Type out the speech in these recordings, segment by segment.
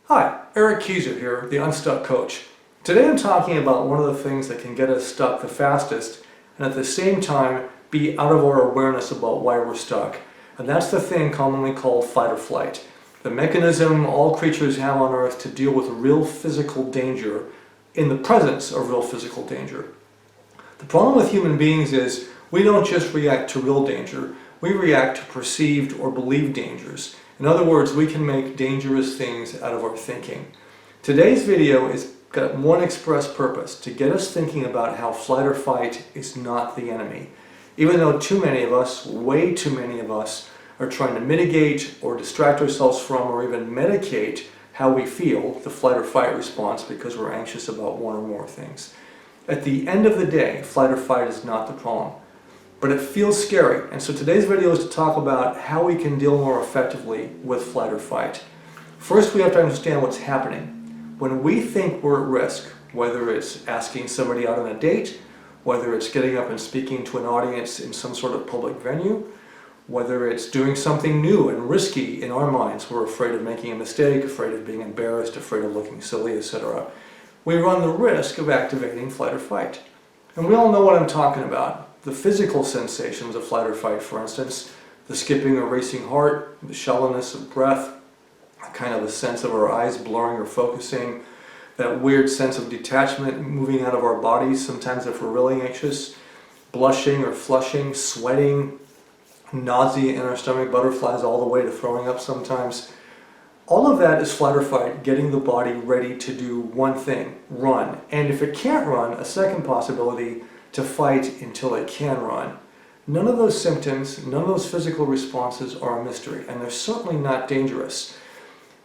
Hi, Eric Kieser here, the Unstuck Coach. Today I'm talking about one of the things that can get us stuck the fastest and at the same time be out of our awareness about why we're stuck. And that's the thing commonly called fight or flight. The mechanism all creatures have on Earth to deal with real physical danger in the presence of real physical danger. The problem with human beings is we don't just react to real danger, we react to perceived or believed dangers. In other words, we can make dangerous things out of our thinking. Today's video has got one express purpose: to get us thinking about how flight or fight is not the enemy. Even though too many of us, way too many of us, are trying to mitigate or distract ourselves from or even medicate how we feel, the flight or fight response, because we're anxious about one or more things. At the end of the day, flight or fight is not the problem. But it feels scary, and so today's video is to talk about how we can deal more effectively with flight or fight. First, we have to understand what's happening. When we think we're at risk, whether it's asking somebody out on a date, whether it's getting up and speaking to an audience in some sort of public venue, whether it's doing something new and risky in our minds, we're afraid of making a mistake, afraid of being embarrassed, afraid of looking silly, etc., we run the risk of activating flight or fight. And we all know what I'm talking about. The physical sensations of flight or fight, for instance, the skipping or racing heart, the shallowness of breath, kind of a sense of our eyes blurring or focusing, that weird sense of detachment moving out of our bodies sometimes if we're really anxious, blushing or flushing, sweating, nausea in our stomach, butterflies all the way to throwing up sometimes. All of that is flight or fight, getting the body ready to do one thing: run. And if it can't run, a second possibility, to fight until it can run. None of those symptoms, none of those physical responses are a mystery, and they're certainly not dangerous.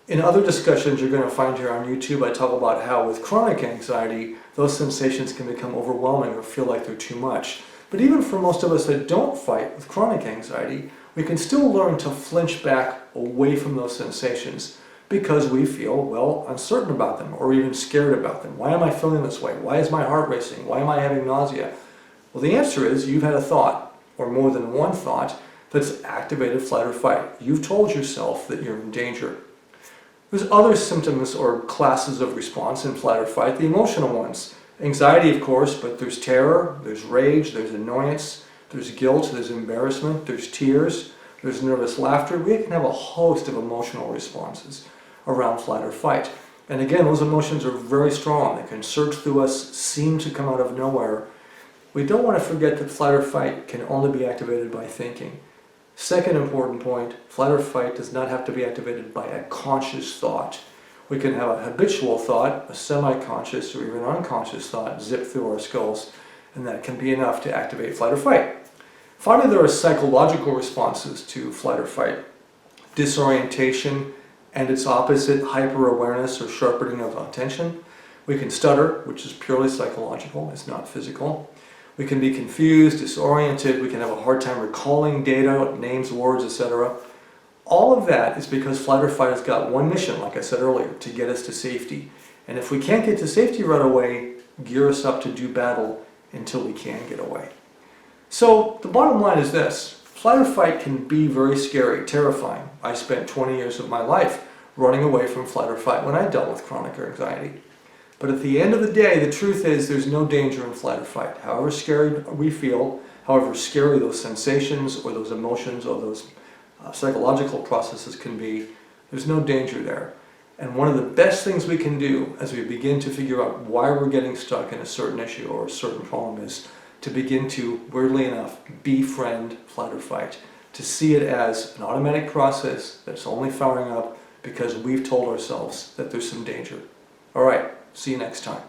In other discussions you're going to find here on YouTube, I talk about how with chronic anxiety, those sensations can become overwhelming or feel like they're too much. But even for most of us that don't fight with chronic anxiety, we can still learn to flinch back away from those sensations because we feel, well, uncertain about them or even scared about them. Why am I feeling this way? Why is my heart racing? Why am I having nausea? Well, the answer is you've had a thought, or more than one thought, that's activated flight or fight. You've told yourself that you're in danger. There's other symptoms or classes of response in flight or fight, the emotional ones. Anxiety, of course, but there's terror, there's rage, there's annoyance, there's guilt, there's embarrassment, there's tears, there's nervous laughter. We can have a host of emotional responses around flight or fight. And again, those emotions are very strong. They can surge through us, seem to come out of nowhere. We don't want to forget that flight or fight can only be activated by thinking. Second important point, flight or fight does not have to be activated by a conscious thought. We can have a habitual thought, a semi-conscious or even unconscious thought zip through our skulls, and that can be enough to activate flight or fight. Finally, there are psychological responses to flight or fight. Disorientation and its opposite, hyper-awareness or sharpening of attention. We can stutter, which is purely psychological, it's not physical. We can be confused, disoriented, we can have a hard time recalling data, names, words, etc. All of that is because flight or fight has got one mission, like I said earlier, to get us to safety. And if we can't get to safety right away, gear us up to do battle until we can get away. So the bottom line is this: flight or fight can be very scary, terrifying. I spent 20 years of my life running away from flight or fight when I dealt with chronic anxiety. But at the end of the day, the truth is there's no danger in flight or fight. However scary we feel, however scary those sensations or those emotions or those psychological processes can be, there's no danger there. And one of the best things we can do as we begin to figure out why we're getting stuck in a certain issue or a certain problem is to begin to, weirdly enough, befriend flight or fight. To see it as an automatic process that's only firing up because we've told ourselves that there's some danger. All right, see you next time.